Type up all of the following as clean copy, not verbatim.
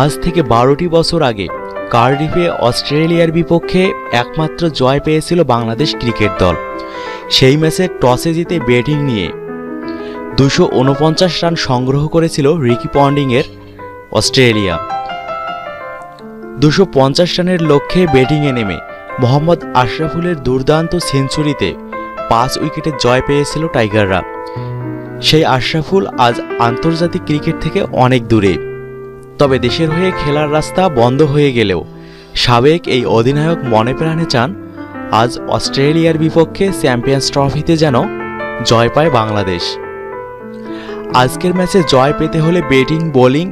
আজ থেকে 12টি বছর আগে কার্ডিফে অস্ট্রেলিয়ার বিপক্ষে একমাত্র জয় পেয়েছিল বাংলাদেশ ক্রিকেট দল। সেই ম্যাচে টসে জিতে ব্যাটিং নিয়ে 249 রান সংগ্রহ করেছিল রিকি পন্টিংয়ের অস্ট্রেলিয়া। 250 রানের লক্ষ্যে ব্যাটিংয়ে নেমে মোহাম্মদ আশরাফুলের দুর্দান্ত সেঞ্চুরিতে 5 উইকেটে জয় পেয়েছিল টাইগাররা। সেই আশরাফুল আজ আন্তর্জাতিক ক্রিকেট থেকে অনেক দূরে। তবে দেশের হয়ে খেলার রাস্তা বন্ধ হয়ে গেলেও সাবেক এই অধিনায়ক মনে প্রাণে চান আজ অস্ট্রেলিয়ার বিপক্ষে চ্যাম্পিয়ন্স ট্রফিতে যেন জয় পায় বাংলাদেশ। আজকের ম্যাচে জয় পেতে হলে ব্যাটিং, বোলিং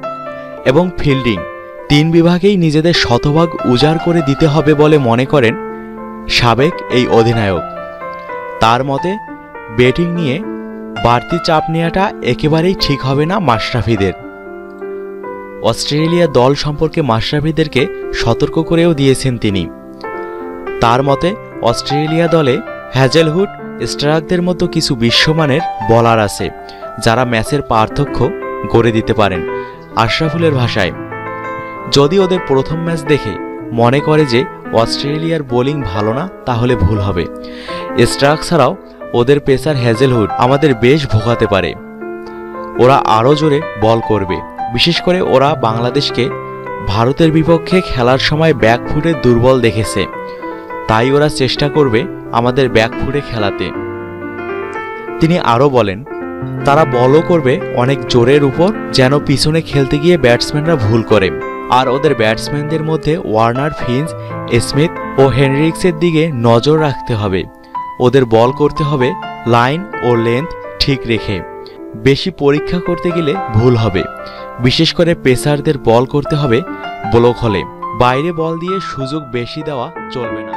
এবং ফিল্ডিং 3 বিভাগেই নিজেদের শতভাগ উজাড় করে দিতে হবে বলে মনে করেন সাবেক এই অধিনায়ক। তার মতে ব্যাটিং নিয়ে বাড়তি চাপ নেওয়াটা একেবারেই ঠিক হবে না মাশরাফিদের। অস্ট্রেলিয়া দল সম্পর্কে মাশরাফিদেরকে সতর্ক করেও দিয়েছেন তিনি। তার মতে অস্ট্রেলিয়া দলে হ্যাজেলউড, স্টার্কদের মতো কিছু বিশ্বমানের বোলার আছে যারা ম্যাচের পার্থক্য গড়ে দিতে পারেন। আশরাফুলের ভাষায়, যদি ওদের প্রথম ম্যাচ দেখে মনে করে যে অস্ট্রেলিয়ার বোলিং ভালো না তাহলে ভুল হবে। স্টার্ক ছাড়াও ওদের পেসার হ্যাজেলউড আমাদের বেশ ভোগাতে পারে। ওরা আরও জোরে বল করবে। বিশেষ করে ওরা বাংলাদেশকে ভারতের বিপক্ষে খেলার সময় ব্যাকফুটে দুর্বল দেখেছে, তাই ওরা চেষ্টা করবে আমাদের ব্যাকফুটে খেলাতে। তিনি আরও বলেন, তারা বলও করবে অনেক জোরের উপর, যেন পিছনে খেলতে গিয়ে ব্যাটসম্যানরা ভুল করে। আর ওদের ব্যাটসম্যানদের মধ্যে ওয়ার্নার, ফিঞ্চ, স্মিথ ও হেনরিক্সের দিকে নজর রাখতে হবে। ওদের বল করতে হবে লাইন ও লেন্থ ঠিক রেখে। বেশি পরীক্ষা করতে গেলে ভুল হবে। বিশেষ করে পেসারদের বল করতে হবে ব্লক হলে। বাইরে বল দিয়ে সুযোগ বেশি দেওয়া চলবে না।